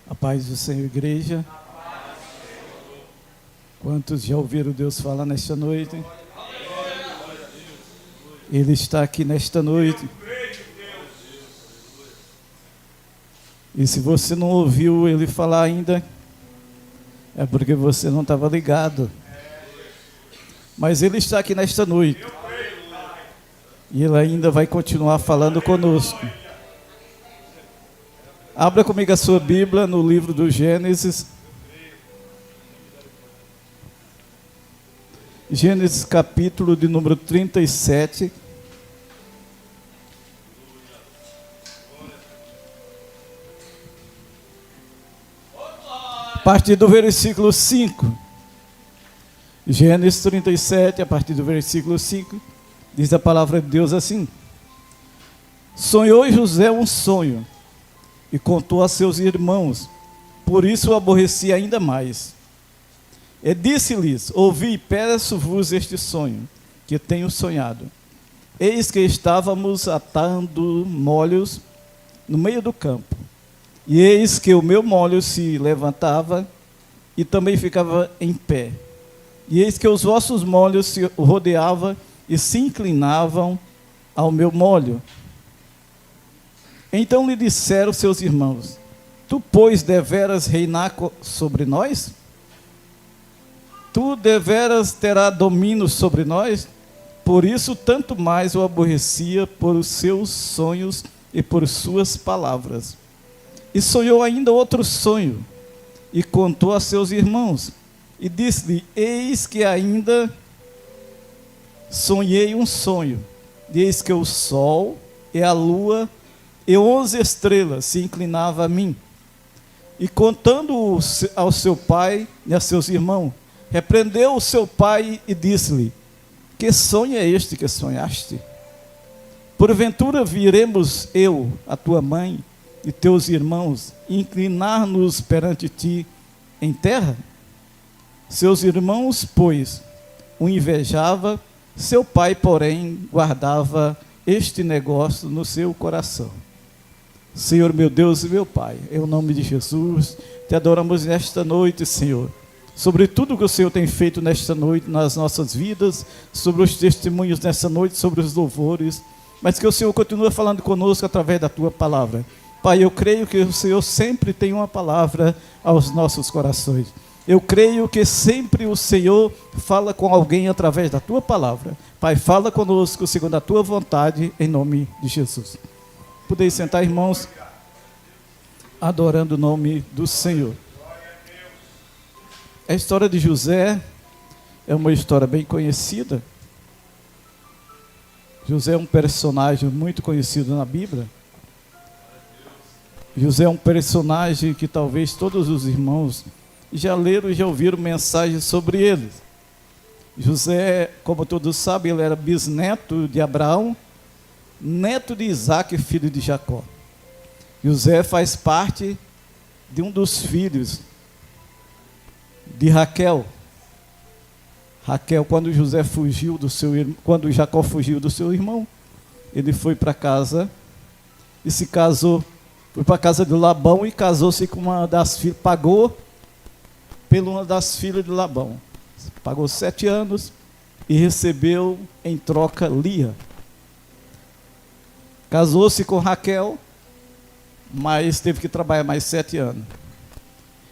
A paz do Senhor, igreja. Quantos já ouviram Deus falar nesta noite? Ele está aqui nesta noite. E se você não ouviu Ele falar ainda, é porque você não estava ligado. Mas Ele está aqui nesta noite. E Ele ainda vai continuar falando conosco. Abra comigo a sua Bíblia no livro do Gênesis. Gênesis capítulo de número 37. A partir do versículo 5. Gênesis 37, a partir do versículo 5, diz a palavra de Deus assim: Sonhou José um sonho e contou a seus irmãos, por isso o aborreci ainda mais. E disse-lhes: Ouvi, peço-vos este sonho, que tenho sonhado. Eis que estávamos atando molhos no meio do campo, e eis que o meu molho se levantava e também ficava em pé. E eis que os vossos molhos se rodeavam e se inclinavam ao meu molho. Então lhe disseram seus irmãos: Tu, pois, deveras reinar sobre nós? Tu deveras terá domínio sobre nós? Por isso, tanto mais o aborrecia por os seus sonhos e por suas palavras. E sonhou ainda outro sonho, e contou a seus irmãos, e disse-lhe: Eis que ainda sonhei um sonho, e eis que o sol e a lua e 11 estrelas se inclinavam a mim. E contando ao seu pai e a seus irmãos, repreendeu o seu pai e disse-lhe: Que sonho é este que sonhaste? Porventura viremos eu, a tua mãe e teus irmãos, inclinar-nos perante ti em terra? Seus irmãos, pois, o invejava, seu pai, porém, guardava este negócio no seu coração. Senhor, meu Deus e meu Pai, em nome de Jesus, te adoramos nesta noite, Senhor, sobre tudo que o Senhor tem feito nesta noite nas nossas vidas, sobre os testemunhos nesta noite, sobre os louvores, mas que o Senhor continue falando conosco através da tua palavra. Pai, eu creio que o Senhor sempre tem uma palavra aos nossos corações. Eu creio que sempre o Senhor fala com alguém através da tua palavra. Pai, fala conosco segundo a tua vontade, em nome de Jesus. Podeis sentar, irmãos, adorando o nome do Senhor. A história de José é uma história bem conhecida. José é um personagem muito conhecido na Bíblia. José é um personagem que talvez todos os irmãos já leram e já ouviram mensagens sobre ele. José, como todos sabem, ele era bisneto de Abraão, neto de Isaac, filho de Jacó. José faz parte de um dos filhos de Raquel. Raquel, quando José fugiu do seu irmão, quando Jacó fugiu do seu irmão, ele foi para casa e se casou. Foi para a casa de Labão e casou-se com uma das filhas, pagou pela uma das filhas de Labão. Pagou 7 anos e recebeu em troca Lia. Casou-se com Raquel, mas teve que trabalhar mais 7 anos.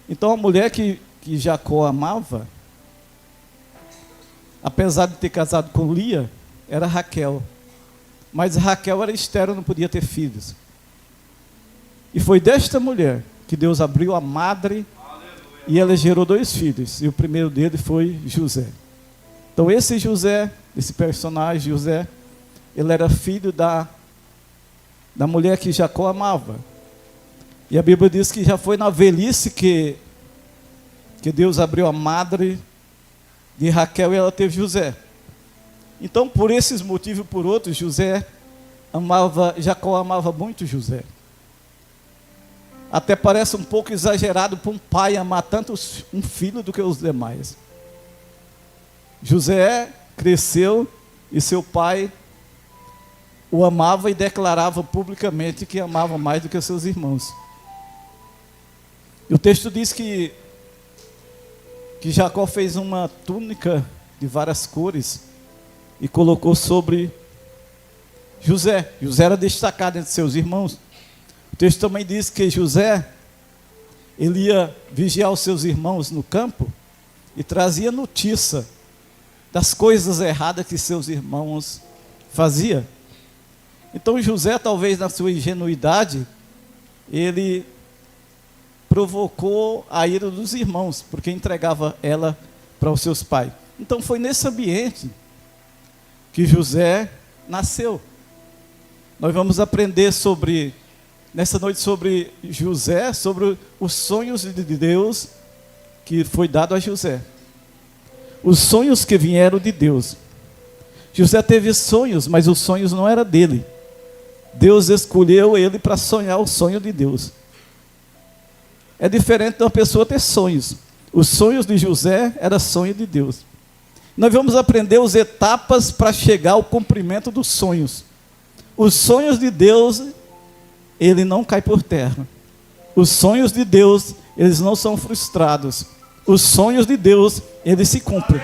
Então a mulher que Jacó amava, apesar de ter casado com Lia, era Raquel. Mas Raquel era estéril, não podia ter filhos. E foi desta mulher que Deus abriu a madre e ela gerou 2 filhos. E o primeiro dele foi José. Então esse José, esse personagem José, ele era filho da mulher que Jacó amava. E a Bíblia diz que já foi na velhice que Deus abriu a madre de Raquel e ela teve José. Então, por esses motivos e por outros, Jacó amava muito José. Até parece um pouco exagerado para um pai amar tanto um filho do que os demais. José cresceu e seu pai o amava e declarava publicamente que amava mais do que seus irmãos. E o texto diz que Jacó fez uma túnica de várias cores e colocou sobre José. José era destacado entre seus irmãos. O texto também diz que José, ele ia vigiar os seus irmãos no campo e trazia notícia das coisas erradas que seus irmãos faziam. Então José, talvez na sua ingenuidade, ele provocou a ira dos irmãos, porque entregava ela para os seus pais. Então foi nesse ambiente que José nasceu. Nós vamos aprender nessa noite sobre José, sobre os sonhos de Deus que foi dado a José. Os sonhos que vieram de Deus. José teve sonhos, mas os sonhos não eram dele. Deus escolheu ele para sonhar o sonho de Deus. É diferente de uma pessoa ter sonhos. Os sonhos de José eram sonho de Deus. Nós vamos aprender as etapas para chegar ao cumprimento dos sonhos. Os sonhos de Deus, ele não cai por terra. Os sonhos de Deus, eles não são frustrados. Os sonhos de Deus, eles se cumprem.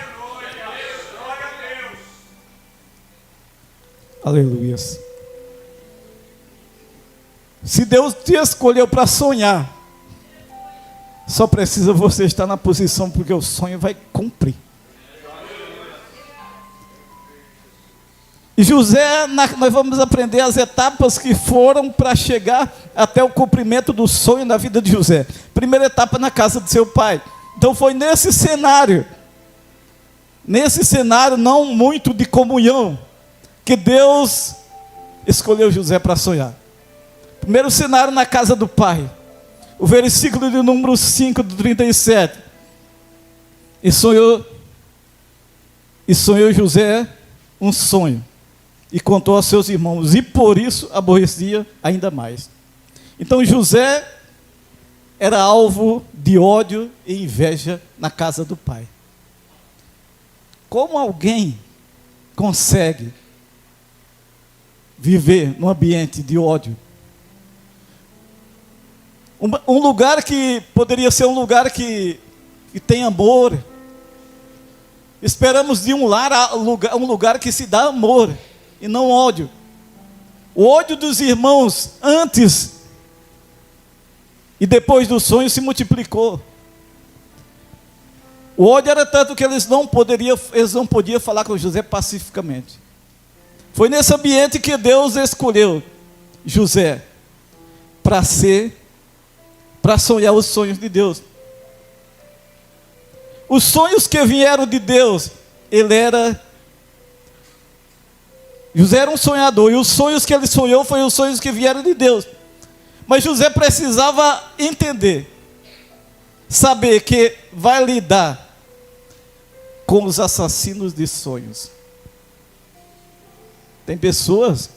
Aleluia. Se Deus te escolheu para sonhar, só precisa você estar na posição, porque o sonho vai cumprir. E José, nós vamos aprender as etapas que foram para chegar até o cumprimento do sonho na vida de José. Primeira etapa, na casa de seu pai. Então foi nesse cenário não muito de comunhão, que Deus escolheu José para sonhar. Primeiro cenário, na casa do pai. O versículo de número 5 do 37. E sonhou José um sonho, e contou aos seus irmãos, e por isso aborrecia ainda mais. Então José era alvo de ódio e inveja na casa do pai. Como alguém consegue viver num ambiente de ódio? Um lugar que poderia ser um lugar que tem amor. Esperamos de um lugar que se dá amor e não ódio. O ódio dos irmãos antes e depois do sonho se multiplicou. O ódio era tanto que eles não podiam falar com José pacificamente. Foi nesse ambiente que Deus escolheu José para sonhar os sonhos de Deus. Os sonhos que vieram de Deus, José era um sonhador, e os sonhos que ele sonhou foram os sonhos que vieram de Deus. Mas José precisava entender, saber que vai lidar com os assassinos de sonhos. Tem pessoas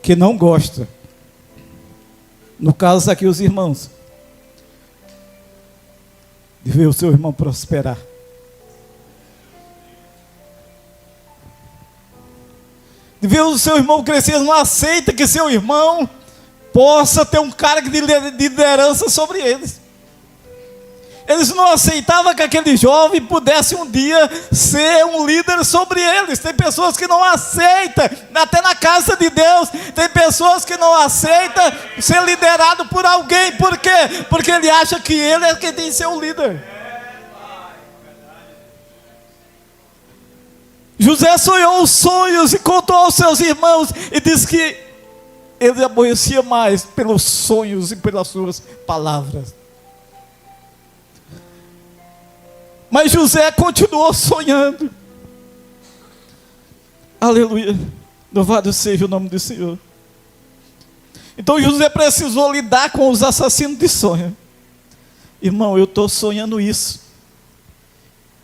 que não gostam, no caso aqui os irmãos, de ver o seu irmão prosperar. De ver o seu irmão crescer, não aceita que seu irmão possa ter um cargo de liderança sobre eles. Eles não aceitavam que aquele jovem pudesse um dia ser um líder sobre eles. Tem pessoas que não aceitam, até na casa de Deus, tem pessoas que não aceitam ser liderado por alguém. Por quê? Porque ele acha que ele é quem tem que ser o líder. José sonhou os sonhos e contou aos seus irmãos, e disse que ele aborrecia mais pelos sonhos e pelas suas palavras. Mas José continuou sonhando. Aleluia. Louvado seja o nome do Senhor. Então José precisou lidar com os assassinos de sonho. Irmão, eu estou sonhando isso.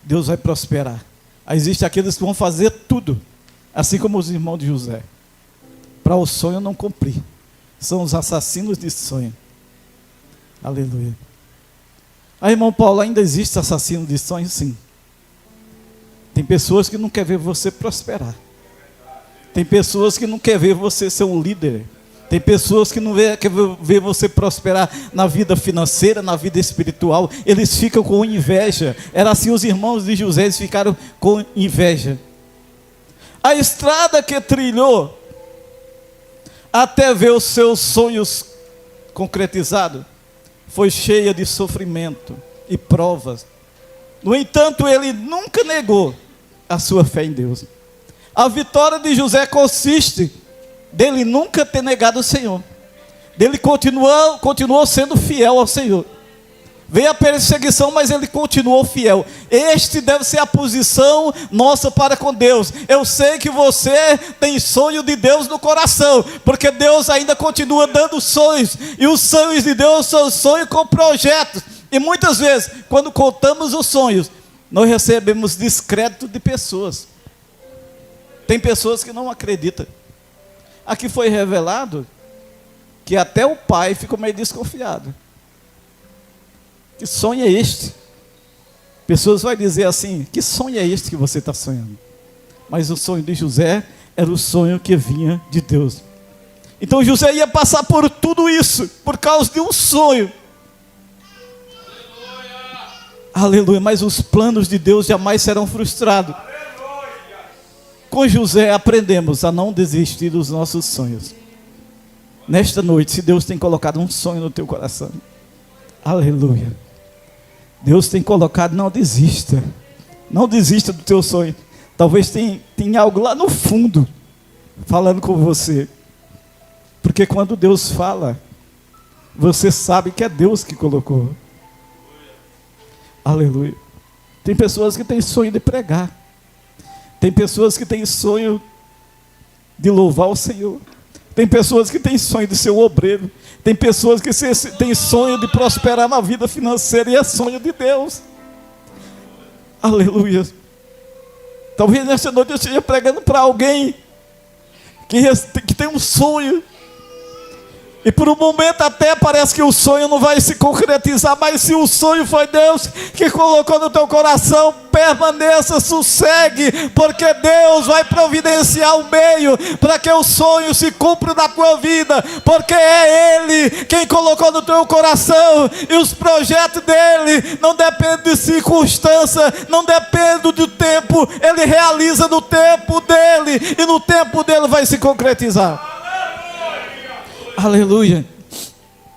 Deus vai prosperar. Aí existem aqueles que vão fazer tudo, assim como os irmãos de José, para o sonho não cumprir. São os assassinos de sonho. Aleluia. Aí, irmão Paulo, ainda existe assassino de sonho? Sim. Tem pessoas que não querem ver você prosperar. Tem pessoas que não querem ver você ser um líder. Tem pessoas que não quer ver você prosperar na vida financeira, na vida espiritual. Eles ficam com inveja. Era assim, os irmãos de José, eles ficaram com inveja. A estrada que trilhou até ver os seus sonhos concretizados foi cheia de sofrimento e provas. No entanto, ele nunca negou a sua fé em Deus. A vitória de José consiste dele nunca ter negado o Senhor. Dele continuou sendo fiel ao Senhor. Veio a perseguição, mas ele continuou fiel. Este deve ser a posição nossa para com Deus. Eu sei que você tem sonho de Deus no coração, porque Deus ainda continua dando sonhos, e os sonhos de Deus são sonhos com projetos. E muitas vezes, quando contamos os sonhos, nós recebemos descrédito de pessoas. Tem pessoas que não acreditam. Aqui foi revelado que até o pai ficou meio desconfiado. Que sonho é este? Pessoas vão dizer assim: que sonho é este que você está sonhando? Mas o sonho de José era o sonho que vinha de Deus. Então José ia passar por tudo isso por causa de um sonho. Aleluia. Mas os planos de Deus jamais serão frustrados. Com José aprendemos a não desistir dos nossos sonhos. Nesta noite, se Deus tem colocado um sonho no teu coração, aleluia, Deus tem colocado, não desista. Não desista do teu sonho. Talvez tenha algo lá no fundo falando com você. Porque quando Deus fala, você sabe que é Deus que colocou. Aleluia. Tem pessoas que têm sonho de pregar. Tem pessoas que têm sonho de louvar o Senhor. Tem pessoas que têm sonho de ser um obreiro. Tem pessoas que têm sonho de prosperar na vida financeira, e é sonho de Deus. Aleluia. Talvez nessa noite eu esteja pregando para alguém que tem um sonho, e por um momento até parece que o sonho não vai se concretizar, mas se o sonho foi Deus que colocou no teu coração, permaneça, sossegue, porque Deus vai providenciar um meio para que o sonho se cumpra na tua vida, porque é Ele quem colocou no teu coração, e os projetos dEle não dependem de circunstância, não dependem do tempo, Ele realiza no tempo dEle, e no tempo dEle vai se concretizar. Aleluia.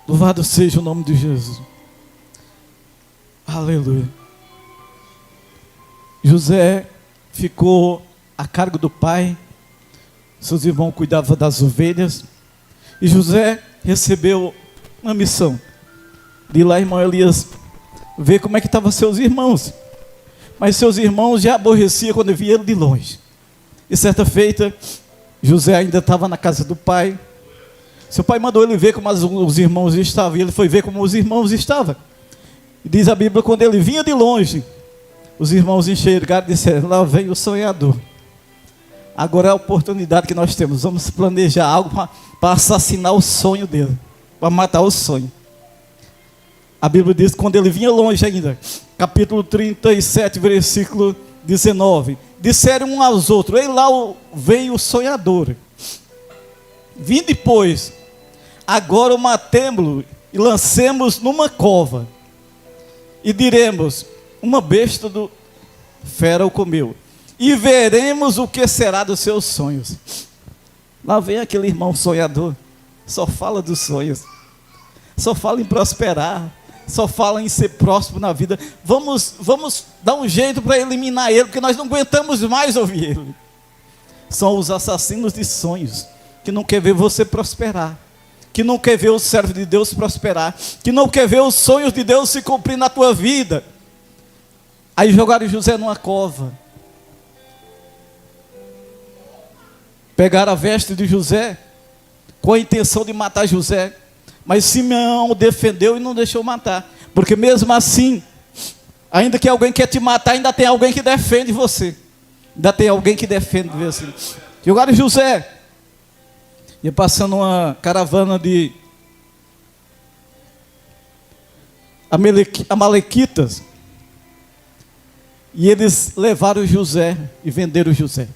Louvado seja o nome de Jesus. Aleluia. José ficou a cargo do pai. Seus irmãos cuidavam das ovelhas. E José recebeu uma missão de ir lá, irmão Elias, ver como é que estavam seus irmãos. Mas seus irmãos já aborreciam quando via ele de longe. E certa feita, José ainda estava na casa do pai. Seu pai mandou ele ver como os irmãos estavam, e ele foi ver como os irmãos estavam. E diz a Bíblia, quando ele vinha de longe, os irmãos enxergaram e disseram: lá vem o sonhador. Agora é a oportunidade que nós temos, vamos planejar algo para assassinar o sonho dele, para matar o sonho. A Bíblia diz que quando ele vinha longe ainda, capítulo 37, versículo 19, disseram um aos outros: ei, lá veio o sonhador. Vinde, pois, agora o matemo-lo e lancemos numa cova, e diremos: uma besta do fera o comeu, e veremos o que será dos seus sonhos. Lá vem aquele irmão sonhador, só fala dos sonhos, só fala em prosperar, só fala em ser próspero na vida. Vamos dar um jeito para eliminar ele, porque nós não aguentamos mais ouvir ele. São os assassinos de sonhos, que não quer ver você prosperar, que não quer ver o servo de Deus prosperar, que não quer ver os sonhos de Deus se cumprir na tua vida. Aí jogaram José numa cova, pegaram a veste de José, com a intenção de matar José, mas Simeão o defendeu e não deixou matar, porque mesmo assim, ainda que alguém quer te matar, ainda tem alguém que defende você, ainda tem alguém que defende você. Jogaram José. Ia passando uma caravana de amalequitas, e eles levaram José e venderam José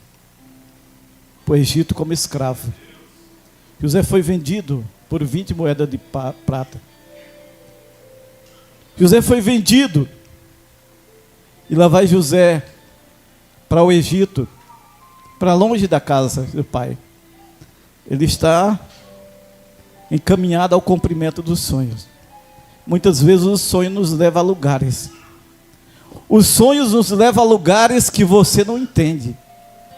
para o Egito como escravo. José foi vendido por 20 moedas de prata. José foi vendido. E lá vai José para o Egito, para longe da casa do pai. Ele está encaminhado ao cumprimento dos sonhos. Muitas vezes o sonho nos leva a lugares. Os sonhos nos levam a lugares que você não entende.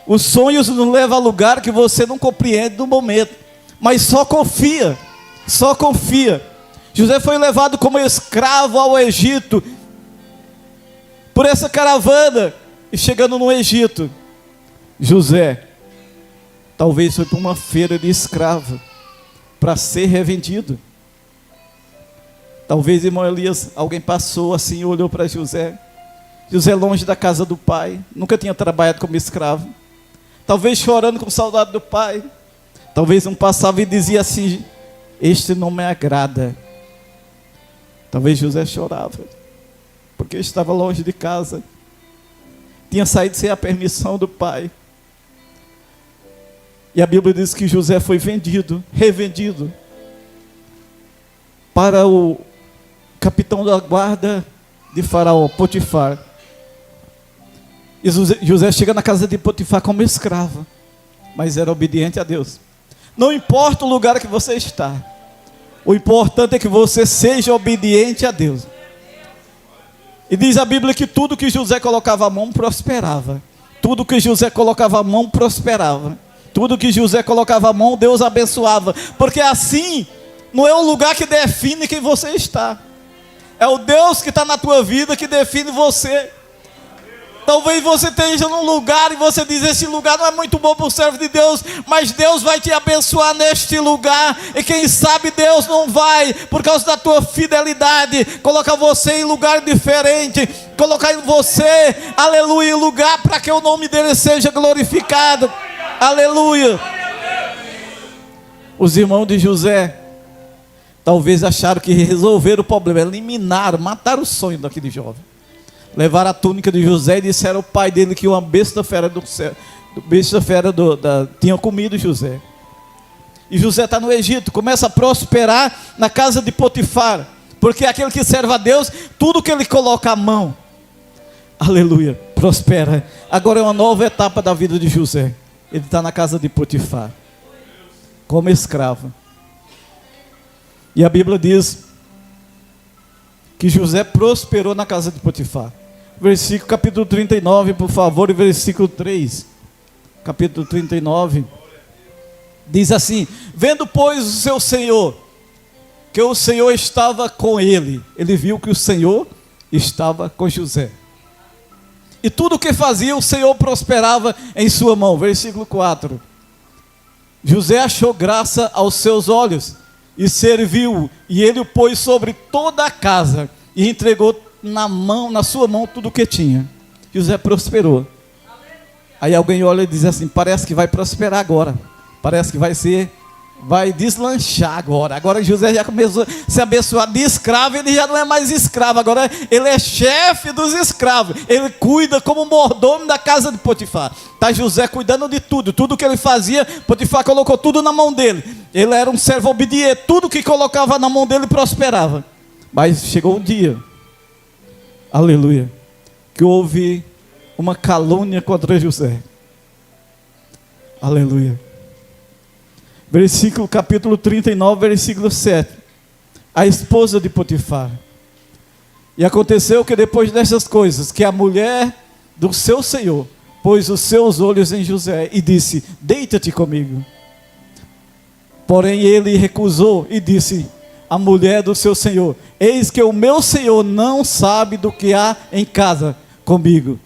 Os sonhos nos levam a lugar que você não compreende no momento. Mas só confia, só confia. José foi levado como escravo ao Egito, por essa caravana, e chegando no Egito, José, talvez foi para uma feira de escravo, para ser revendido. Talvez, irmão Elias, alguém passou assim e olhou para José. José longe da casa do pai, nunca tinha trabalhado como escravo. Talvez chorando com saudade do pai. Talvez um passava e dizia assim: este não me agrada. Talvez José chorava, porque estava longe de casa. Tinha saído sem a permissão do pai. E a Bíblia diz que José foi vendido, revendido, para o capitão da guarda de Faraó, Potifar. E José chega na casa de Potifar como escravo, mas era obediente a Deus. Não importa o lugar que você está, o importante é que você seja obediente a Deus. E diz a Bíblia que tudo que José colocava a mão prosperava. Tudo que José colocava a mão prosperava. Tudo que José colocava a mão, Deus abençoava. Porque assim, não é o lugar que define quem você está. É o Deus que está na tua vida que define você. Talvez você esteja num lugar e você diz: esse lugar não é muito bom para o servo de Deus, mas Deus vai te abençoar neste lugar. E quem sabe Deus não vai, por causa da tua fidelidade, colocar você em lugar diferente, colocar em você, aleluia, em lugar para que o nome dele seja glorificado. Aleluia. Os irmãos de José talvez acharam que resolveram o problema, eliminaram, mataram o sonho daquele jovem. Levaram a túnica de José e disseram ao pai dele que uma besta fera do céu, tinha comido José. E José está no Egito, começa a prosperar na casa de Potifar, porque aquele que serve a Deus, tudo que ele coloca a mão, aleluia, prospera. Agora é uma nova etapa da vida de José. Ele está na casa de Potifar, como escravo. E a Bíblia diz que José prosperou na casa de Potifar. Versículo, capítulo 39, por favor, e versículo 3. Capítulo 39. Diz assim: vendo, pois, o seu senhor, que o Senhor estava com ele. Ele viu que o Senhor estava com José. E tudo o que fazia, o Senhor prosperava em sua mão. Versículo 4. José achou graça aos seus olhos e serviu, e ele o pôs sobre toda a casa, e entregou na sua mão tudo o que tinha. José prosperou. Aí alguém olha e diz assim: parece que vai prosperar agora, parece que vai deslanchar agora. Agora José já começou a se abençoar de escravo. Ele já não é mais escravo, agora ele é chefe dos escravos. Ele cuida como mordomo da casa de Potifar. Está José cuidando de tudo. Tudo que ele fazia, Potifar colocou tudo na mão dele. Ele era um servo obediente. Tudo que colocava na mão dele prosperava. Mas chegou um dia, aleluia, que houve uma calúnia contra José. Aleluia. Versículo, capítulo 39, versículo 7. A esposa de Potifar. E aconteceu que depois dessas coisas, que a mulher do seu senhor pôs os seus olhos em José e disse: deita-te comigo. Porém ele recusou e disse: a mulher do seu senhor: eis que o meu senhor não sabe do que há em casa comigo,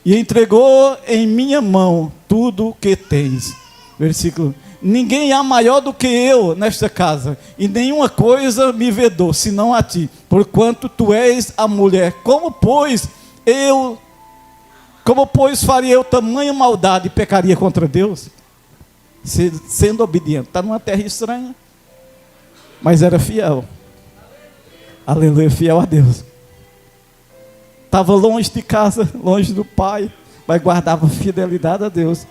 e entregou em minha mão tudo o que tens. Versículo: ninguém há maior do que eu nesta casa, e nenhuma coisa me vedou, senão a ti, porquanto tu és a mulher. Como pois faria eu tamanha maldade e pecaria contra Deus? Sendo obediente. Está numa terra estranha, mas era fiel. Aleluia, fiel a Deus. Estava longe de casa, longe do pai, mas guardava fidelidade a Deus.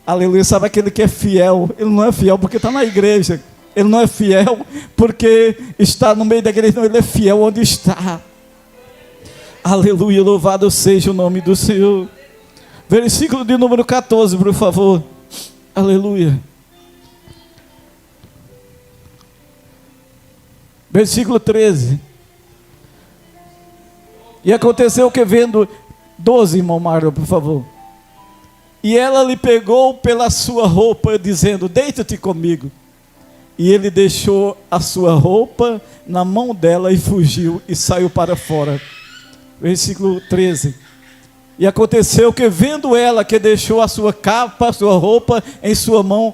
Aleluia. Sabe aquele que é fiel? Ele não é fiel porque está na igreja. Ele não é fiel porque está no meio da igreja. Não, ele é fiel onde está. Aleluia. Louvado seja o nome do Senhor. Versículo de número 14, por favor. Aleluia. Versículo 13. E aconteceu que vendo 12, irmão Mário, por favor. E ela lhe pegou pela sua roupa, dizendo: deita-te comigo. E ele deixou a sua roupa na mão dela e fugiu e saiu para fora. Versículo 13. E aconteceu que vendo ela que deixou a sua capa, a sua roupa em sua mão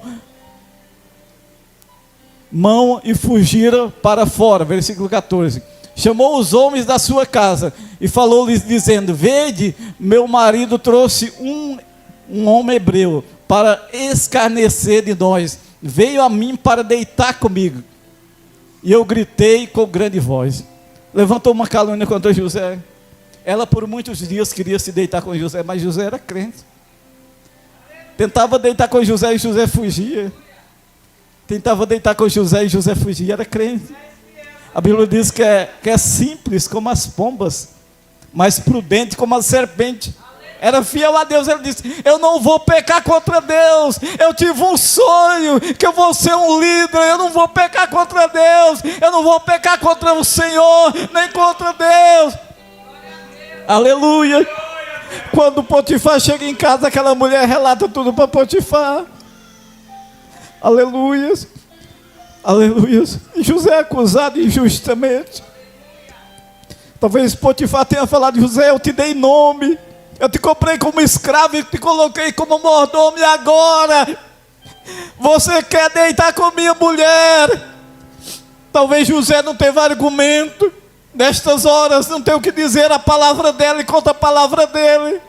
e fugiram para fora. Versículo 14. Chamou os homens da sua casa e falou-lhes dizendo: vede, meu marido trouxe um homem hebreu para escarnecer de nós. Veio a mim para deitar comigo. E eu gritei com grande voz. Levantou uma calúnia contra José. Ela por muitos dias queria se deitar com José, mas José era crente. Tentava deitar com José e José fugia. Tentava deitar com José e José fugia, era crente. A Bíblia diz que é simples como as pombas, mas prudente como a serpente. Era fiel a Deus. Ele disse: eu não vou pecar contra Deus. Eu tive um sonho que eu vou ser um líder. Eu não vou pecar contra Deus. Eu não vou pecar contra o Senhor, nem contra Deus. Aleluia. Quando Potifar chega em casa, aquela mulher relata tudo para Potifar. Aleluia. Aleluia. E José é acusado injustamente. Talvez Potifar tenha falado: José, eu te dei nome, eu te comprei como escravo e te coloquei como mordomo, e agora você quer deitar com minha mulher? Talvez José não teve argumento. Nestas horas não tem o que dizer, a palavra dela e contra a palavra dele.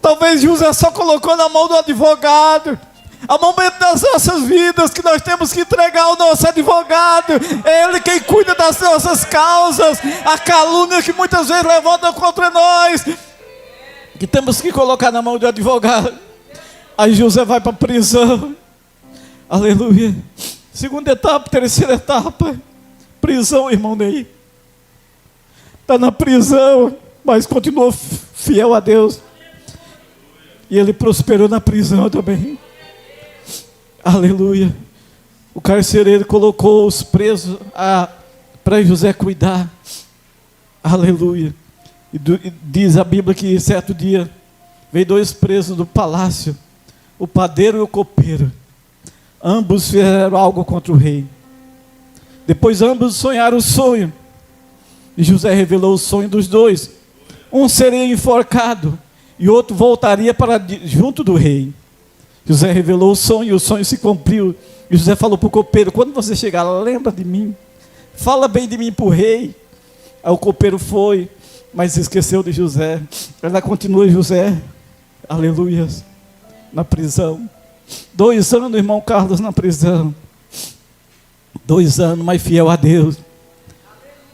Talvez José só colocou na mão do advogado. Há momentos das nossas vidas que nós temos que entregar ao nosso advogado. É ele quem cuida das nossas causas. A calúnia que muitas vezes levanta contra nós, que temos que colocar na mão do advogado. Aí José vai para a prisão. Aleluia. Segunda etapa, terceira etapa. Prisão, irmão Ney. Está na prisão, mas continuou fiel a Deus. E ele prosperou na prisão também. Aleluia. O carcereiro colocou os presos para José cuidar. Aleluia. E diz a Bíblia que certo dia veio 2 presos do palácio, o padeiro e o copeiro. Ambos fizeram algo contra o rei. Depois ambos sonharam o sonho. E José revelou o sonho dos dois. Um seria enforcado e outro voltaria para junto do rei. José revelou o sonho se cumpriu. E José falou para o copeiro: quando você chegar, lembra de mim, fala bem de mim para o rei. Aí o copeiro foi, mas esqueceu de José. Ela continua José, aleluia, na prisão. 2 anos, irmão Carlos, na prisão. 2 anos, mas fiel a Deus.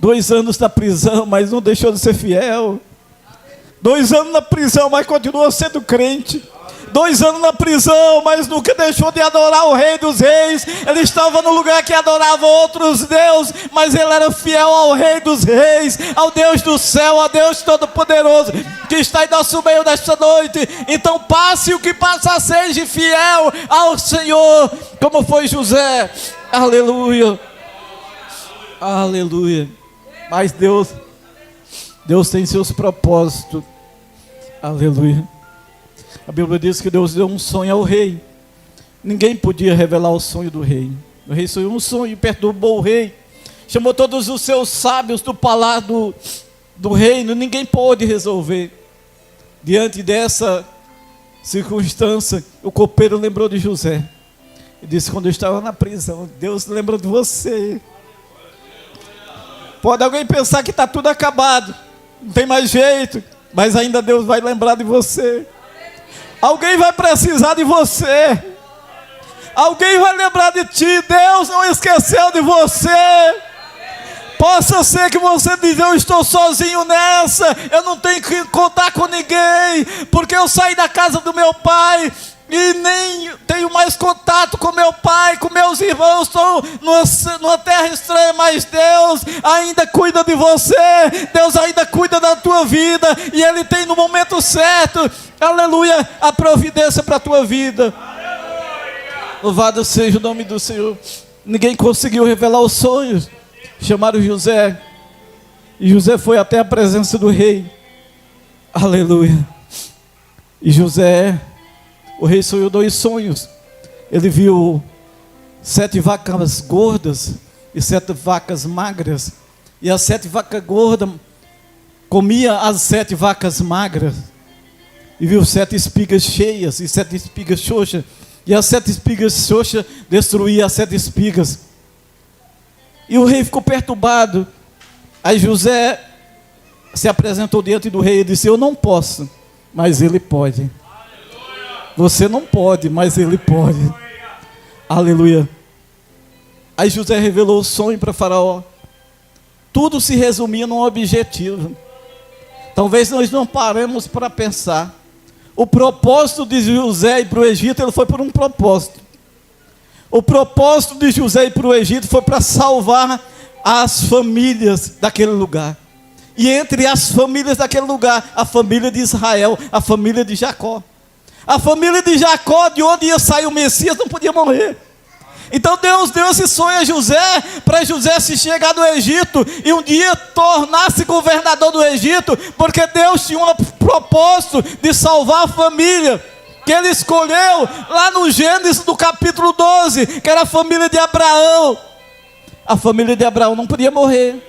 2 anos na prisão, mas não deixou de ser fiel. 2 anos na prisão, mas continuou sendo crente. 2 anos na prisão, mas nunca deixou de adorar o Rei dos Reis. Ele estava no lugar que adorava outros deuses, mas ele era fiel ao Rei dos Reis, ao Deus do céu, ao Deus Todo-Poderoso, que está em nosso meio nesta noite. Então passe o que passar, seja fiel ao Senhor, como foi José. Aleluia. Aleluia. Mas Deus tem seus propósitos. Aleluia. A Bíblia diz que Deus deu um sonho ao rei. Ninguém podia revelar o sonho do rei. O rei sonhou um sonho e perturbou o rei. Chamou todos os seus sábios do palácio do reino. Ninguém pôde resolver. Diante dessa circunstância, o copeiro lembrou de José. E disse: quando eu estava na prisão, Deus lembra de você. Pode alguém pensar que está tudo acabado, não tem mais jeito, mas ainda Deus vai lembrar de você. Alguém vai precisar de você. Alguém vai lembrar de ti. Deus não esqueceu de você. Possa ser que você diz: eu estou sozinho nessa, eu não tenho que contar com ninguém, porque eu saí da casa do meu pai, e nem tenho mais contato com meu pai, com meus irmãos, estou numa terra estranha, mas Deus ainda cuida de você, Deus ainda cuida da tua vida, e Ele tem no momento certo, aleluia, a providência para a tua vida. Louvado seja o nome do Senhor. Ninguém conseguiu revelar os sonhos. Chamaram José, e José foi até a presença do rei, aleluia. E José, o rei sonhou 2 sonhos. Ele viu 7 vacas gordas e 7 vacas magras, e as 7 vacas gordas comia as 7 vacas magras, e viu 7 espigas cheias e 7 espigas xoxas, e as 7 espigas xoxas destruíam as 7 espigas. E o rei ficou perturbado. Aí José se apresentou diante do rei e disse: eu não posso, mas ele pode. Você não pode, mas ele pode. Aleluia. Aí José revelou o sonho para Faraó. Tudo se resumia num objetivo. Talvez nós não paremos para pensar. O propósito de José ir para o Egito, ele foi por um propósito. O propósito de José ir para o Egito foi para salvar as famílias daquele lugar. E entre as famílias daquele lugar, a família de Israel, a família de Jacó. A família de Jacó, de onde ia sair o Messias, não podia morrer. Então Deus deu esse sonho a José, para José se chegar do Egito e um dia tornar-se governador do Egito, porque Deus tinha um propósito de salvar a família que Ele escolheu lá no Gênesis do capítulo 12, que era a família de Abraão. A família de Abraão não podia morrer.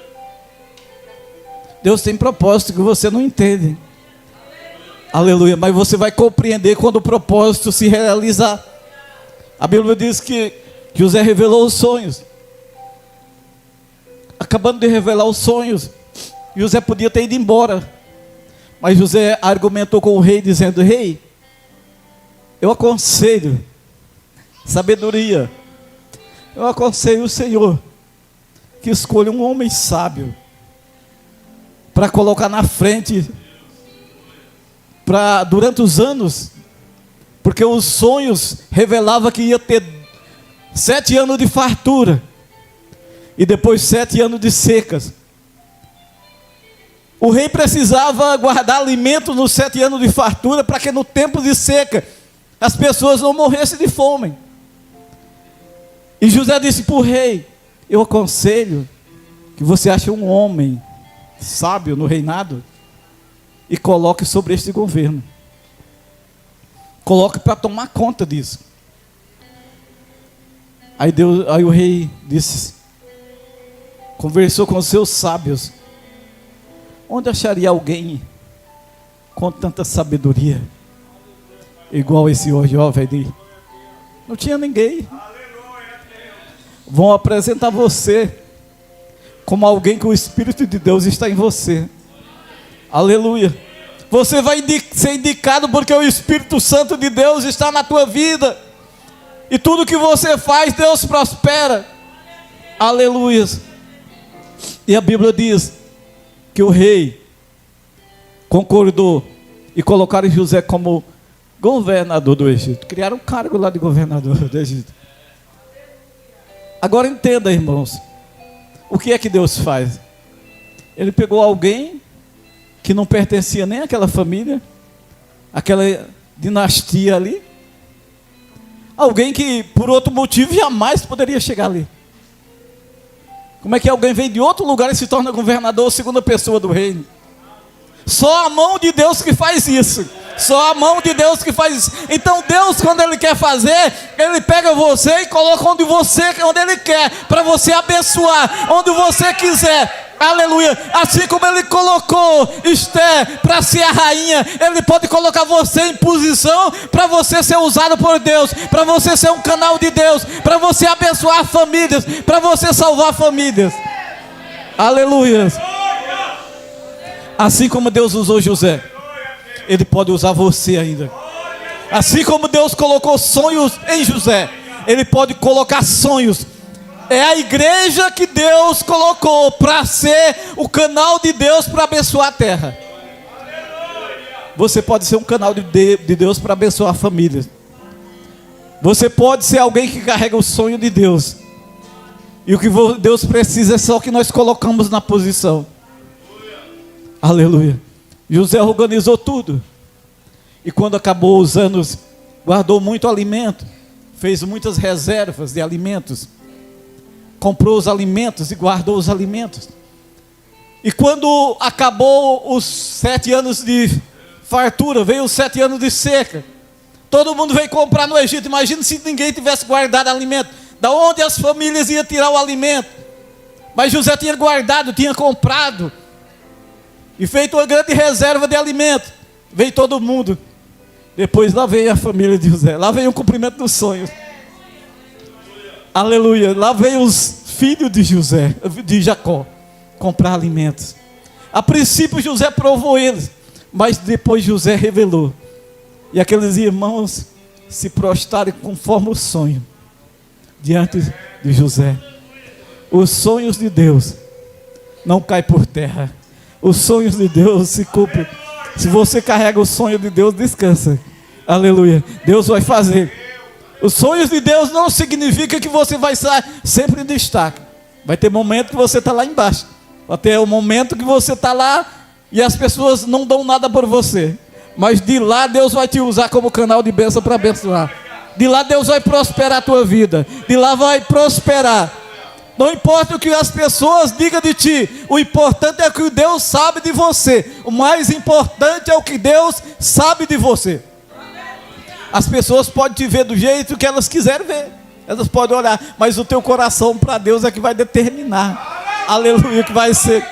Deus tem propósito que você não entende. Aleluia, mas você vai compreender quando o propósito se realizar. A Bíblia diz que José revelou os sonhos. Acabando de revelar os sonhos, José podia ter ido embora, mas José argumentou com o rei, dizendo: rei, eu aconselho sabedoria, eu aconselho o Senhor que escolha um homem sábio para colocar na frente, durante os anos, porque os sonhos revelavam que ia ter 7 anos de fartura e depois 7 anos de secas. O rei precisava guardar alimento nos 7 anos de fartura, para que no tempo de seca as pessoas não morressem de fome. E José disse para o rei: eu aconselho que você ache um homem sábio no reinado e coloque sobre este governo. Coloque para tomar conta disso. Aí o rei disse, conversou com os seus sábios: onde acharia alguém com tanta sabedoria igual esse jovem ali? Não tinha ninguém. Vão apresentar você como alguém que o Espírito de Deus está em você. Aleluia. Você vai ser indicado porque o Espírito Santo de Deus está na tua vida. E tudo que você faz, Deus prospera. Aleluia. E a Bíblia diz que o rei concordou e colocaram José como governador do Egito. Criaram um cargo lá de governador do Egito. Agora entenda, irmãos, o que é que Deus faz? Ele pegou alguém que não pertencia nem àquela família, aquela dinastia ali, alguém que por outro motivo jamais poderia chegar ali. Como é que alguém vem de outro lugar e se torna governador, segunda pessoa do reino? Só a mão de Deus que faz isso. Só a mão de Deus que faz isso. Então Deus, quando Ele quer fazer, Ele pega você e coloca onde Ele quer, para você abençoar, onde você quiser. Aleluia. Assim como Ele colocou Esther para ser a rainha, Ele pode colocar você em posição para você ser usado por Deus, para você ser um canal de Deus, para você abençoar famílias, para você salvar famílias. Aleluia. Assim como Deus usou José, Ele pode usar você ainda. Assim como Deus colocou sonhos em José, Ele pode colocar sonhos. É a igreja que Deus colocou para ser o canal de Deus para abençoar a terra. Você pode ser um canal de Deus para abençoar famílias. Você pode ser alguém que carrega o sonho de Deus. E o que Deus precisa é só que nós colocamos na posição. Aleluia. José organizou tudo. E quando acabou os anos, guardou muito alimento. Fez muitas reservas de alimentos. Comprou os alimentos e guardou os alimentos. E quando acabou os 7 anos de fartura, veio os 7 anos de seca. Todo mundo veio comprar no Egito. Imagina se ninguém tivesse guardado alimento. Da onde as famílias iam tirar o alimento? Mas José tinha guardado, tinha comprado. E feito uma grande reserva de alimento. Veio todo mundo. Depois lá veio a família de José. Lá veio o cumprimento dos sonhos. Aleluia. Lá veio os filhos de José, de Jacó, comprar alimentos. A princípio José provou eles. Mas depois José revelou. E aqueles irmãos se prostraram conforme o sonho. Diante de José. Os sonhos de Deus não caem por terra. Os sonhos de Deus se cumprem. Se você carrega o sonho de Deus, descansa. Aleluia. Deus vai fazer. Os sonhos de Deus não significa que você vai estar sempre em destaque. Vai ter momento que você está lá embaixo. Vai ter um momento que você está lá e as pessoas não dão nada por você. Mas de lá Deus vai te usar como canal de bênção para abençoar. De lá Deus vai prosperar a tua vida. De lá vai prosperar. Não importa o que as pessoas digam de ti. O importante é o que Deus sabe de você. O mais importante é o que Deus sabe de você. As pessoas podem te ver do jeito que elas quiserem ver. Elas podem olhar. Mas o teu coração para Deus é que vai determinar. Aleluia, que vai ser.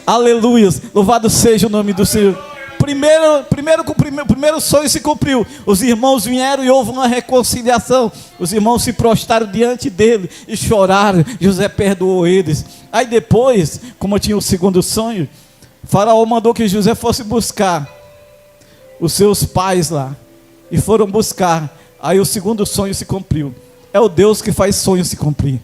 Aleluia. Louvado seja o nome do Senhor. Primeiro sonho se cumpriu. Os irmãos vieram e houve uma reconciliação. Os irmãos se prostraram diante dele e choraram. José perdoou eles. Aí depois, como tinha o segundo sonho, Faraó mandou que José fosse buscar os seus pais lá. E foram buscar. Aí o segundo sonho se cumpriu. É o Deus que faz sonhos se cumprir.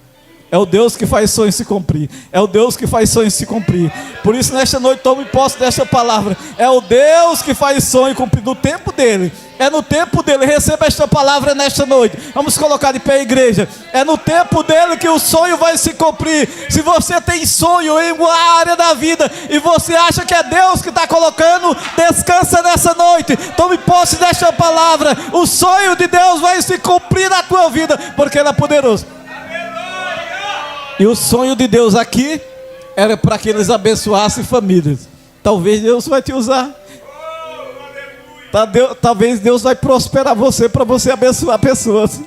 É o Deus que faz sonhos se cumprir. É o Deus que faz sonhos se cumprir. Por isso nesta noite tome posse desta palavra. É o Deus que faz sonho cumprir no tempo dele. É no tempo dele. Receba esta palavra nesta noite. Vamos colocar de pé a igreja. É no tempo dele que o sonho vai se cumprir. Se você tem sonho em uma área da vida e você acha que é Deus que está colocando, descansa nessa noite. Tome posse desta palavra. O sonho de Deus vai se cumprir na tua vida, porque ele é poderoso. E o sonho de Deus aqui era para que eles abençoassem famílias. Talvez Deus vai te usar. Talvez Deus vai prosperar você para você abençoar pessoas.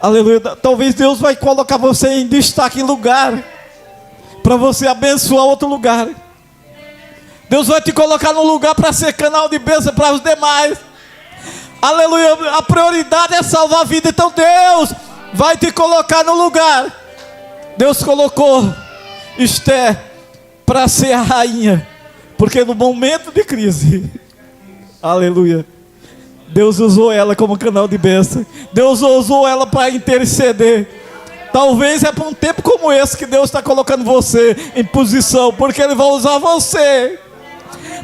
Aleluia. Talvez Deus vai colocar você em destaque em lugar para você abençoar outro lugar. Deus vai te colocar num lugar para ser canal de bênção para os demais. Aleluia. A prioridade é salvar a vida. Então Deus vai te colocar no lugar. Deus colocou Esther para ser a rainha, porque no momento de crise, aleluia, Deus usou ela como canal de bênção. Deus usou ela para interceder. Talvez é para um tempo como esse que Deus está colocando você em posição, porque Ele vai usar você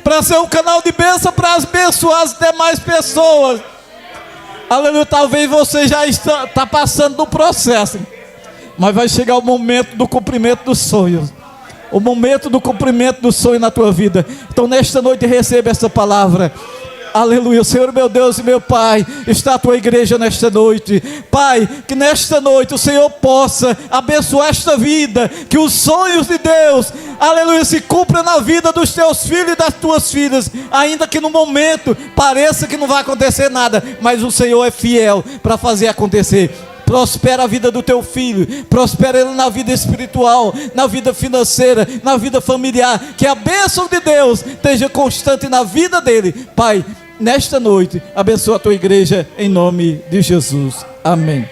para ser um canal de bênção para abençoar as demais pessoas. Aleluia, talvez você já está passando do processo, mas vai chegar o momento do cumprimento dos sonhos. O momento do cumprimento do sonho na tua vida. Então nesta noite receba essa palavra. Aleluia, Senhor meu Deus e meu Pai, está a tua igreja nesta noite. Pai, que nesta noite o Senhor possa abençoar esta vida, que os sonhos de Deus, aleluia, se cumpram na vida dos teus filhos e das tuas filhas, ainda que no momento pareça que não vai acontecer nada, mas o Senhor é fiel para fazer acontecer. Prospera a vida do teu filho, prospera ele na vida espiritual, na vida financeira, na vida familiar, que a bênção de Deus esteja constante na vida dele. Pai, nesta noite, abençoa a tua igreja em nome de Jesus. Amém.